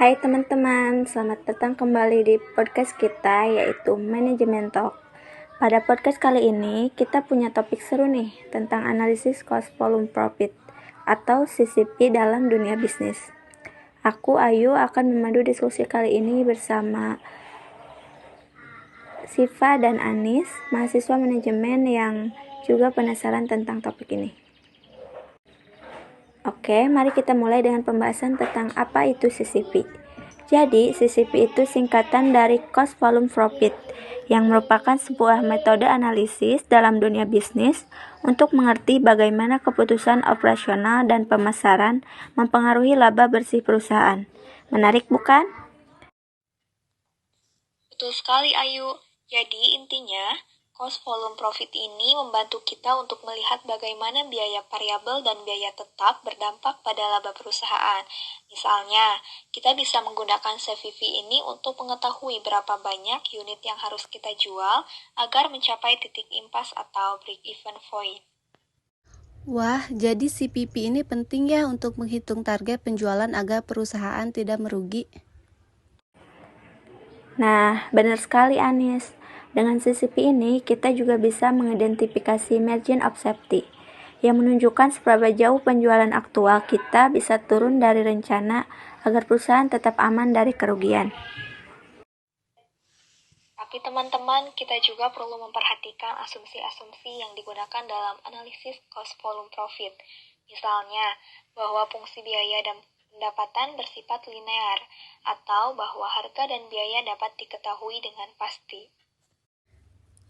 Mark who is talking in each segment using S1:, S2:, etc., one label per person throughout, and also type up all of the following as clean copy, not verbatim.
S1: Hai teman-teman, selamat datang kembali di podcast kita yaitu Manajemen Talk. Pada podcast kali ini kita punya topik seru nih tentang analisis cost volume profit atau CCP dalam dunia bisnis. Aku Ayu akan memandu diskusi kali ini bersama Siva dan Anis, mahasiswa manajemen yang juga penasaran tentang topik ini. Oke, mari kita mulai dengan pembahasan tentang apa itu CCP. Jadi, CCP itu singkatan dari Cost Volume Profit, yang merupakan sebuah metode analisis dalam dunia bisnis untuk mengerti bagaimana keputusan operasional dan pemasaran mempengaruhi laba bersih perusahaan. Menarik bukan?
S2: Betul sekali, Ayu. Jadi, intinya, cost volume profit ini membantu kita untuk melihat bagaimana biaya variabel dan biaya tetap berdampak pada laba perusahaan. Misalnya, kita bisa menggunakan CVP ini untuk mengetahui berapa banyak unit yang harus kita jual agar mencapai titik impas atau break-even point.
S3: Wah, jadi CPP ini penting ya untuk menghitung target penjualan agar perusahaan tidak merugi.
S1: Nah, benar sekali Anis. Dengan CCP ini, kita juga bisa mengidentifikasi margin of safety, yang menunjukkan seberapa jauh penjualan aktual kita bisa turun dari rencana agar perusahaan tetap aman dari kerugian.
S2: Tapi teman-teman, kita juga perlu memperhatikan asumsi-asumsi yang digunakan dalam analisis cost volume profit. Misalnya, bahwa fungsi biaya dan pendapatan bersifat linear, atau bahwa harga dan biaya dapat diketahui dengan pasti.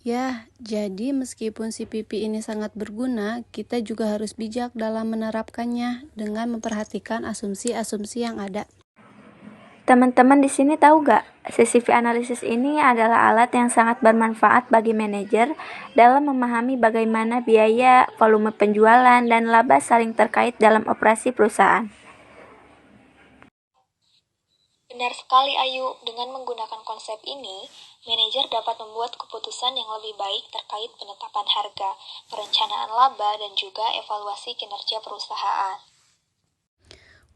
S3: Ya, jadi meskipun CPP ini sangat berguna, kita juga harus bijak dalam menerapkannya dengan memperhatikan asumsi-asumsi yang ada.
S1: Teman-teman di sini tahu gak? CCP analisis ini adalah alat yang sangat bermanfaat bagi manajer dalam memahami bagaimana biaya, volume penjualan, dan laba saling terkait dalam operasi perusahaan.
S2: Benar sekali, Ayu. Dengan menggunakan konsep ini, manajer dapat membuat keputusan yang lebih baik terkait penetapan harga, perencanaan laba, dan juga evaluasi kinerja perusahaan.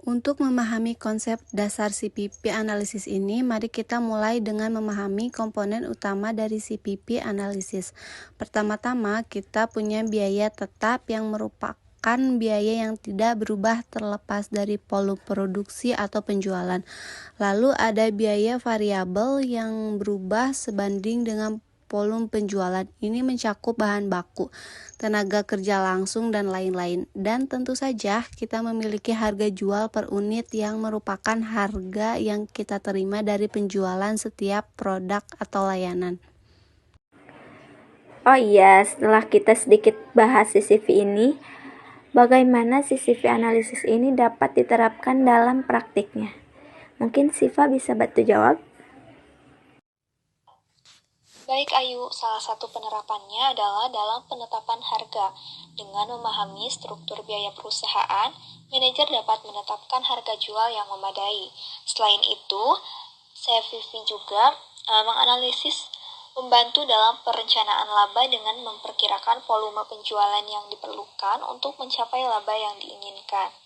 S3: Untuk memahami konsep dasar CPP analisis ini, mari kita mulai dengan memahami komponen utama dari CPP analisis. Pertama-tama, kita punya biaya tetap yang merupakan biaya yang tidak berubah terlepas dari volume produksi atau penjualan. Lalu ada biaya variabel yang berubah sebanding dengan volume penjualan. Ini mencakup bahan baku, tenaga kerja langsung, dan lain-lain. Dan tentu saja kita memiliki harga jual per unit yang merupakan harga yang kita terima dari penjualan setiap produk atau layanan.
S1: Oh iya, setelah kita sedikit bahas CCP ini, bagaimana CCP analisis ini dapat diterapkan dalam praktiknya? Mungkin Siva bisa bantu jawab?
S2: Baik, Ayu. Salah satu penerapannya adalah dalam penetapan harga. Dengan memahami struktur biaya perusahaan, manajer dapat menetapkan harga jual yang memadai. Selain itu, CVP juga menganalisis membantu dalam perencanaan laba dengan memperkirakan volume penjualan yang diperlukan untuk mencapai laba yang diinginkan.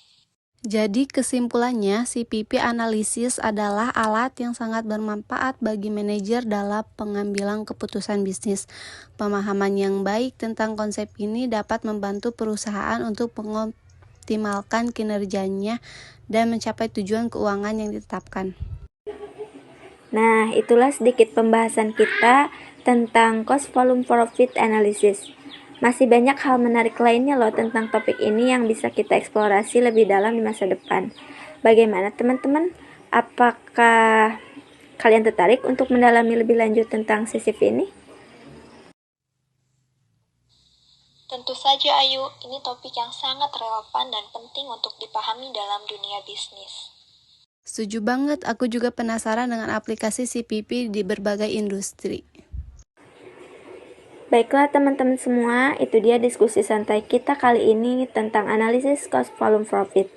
S3: Jadi kesimpulannya, CPP analisis adalah alat yang sangat bermanfaat bagi manajer dalam pengambilan keputusan bisnis. Pemahaman yang baik tentang konsep ini dapat membantu perusahaan untuk mengoptimalkan kinerjanya dan mencapai tujuan keuangan yang ditetapkan.
S1: Nah, itulah sedikit pembahasan kita tentang cost volume profit analysis. Masih banyak hal menarik lainnya loh tentang topik ini yang bisa kita eksplorasi lebih dalam di masa depan. Bagaimana teman-teman? Apakah kalian tertarik untuk mendalami lebih lanjut tentang CCP ini?
S2: Tentu saja, Ayu, ini topik yang sangat relevan dan penting untuk dipahami dalam dunia bisnis.
S3: Setuju banget, aku juga penasaran dengan aplikasi CPP di berbagai industri.
S1: Baiklah teman-teman semua, itu dia diskusi santai kita kali ini tentang analisis cost volume profit.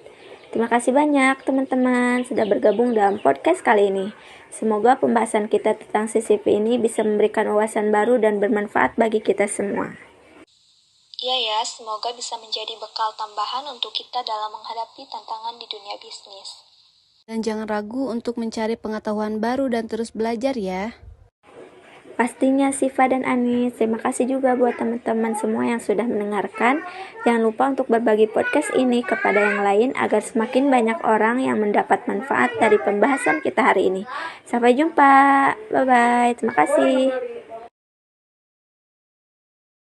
S1: Terima kasih banyak teman-teman sudah bergabung dalam podcast kali ini. Semoga pembahasan kita tentang CCP ini bisa memberikan wawasan baru dan bermanfaat bagi kita semua.
S2: Iya ya, semoga bisa menjadi bekal tambahan untuk kita dalam menghadapi tantangan di dunia bisnis.
S3: Dan jangan ragu untuk mencari pengetahuan baru dan terus belajar ya.
S1: Pastinya Siva dan Anis, terima kasih juga buat teman-teman semua yang sudah mendengarkan. Jangan lupa untuk berbagi podcast ini kepada yang lain agar semakin banyak orang yang mendapat manfaat dari pembahasan kita hari ini. Sampai jumpa, bye-bye, terima kasih.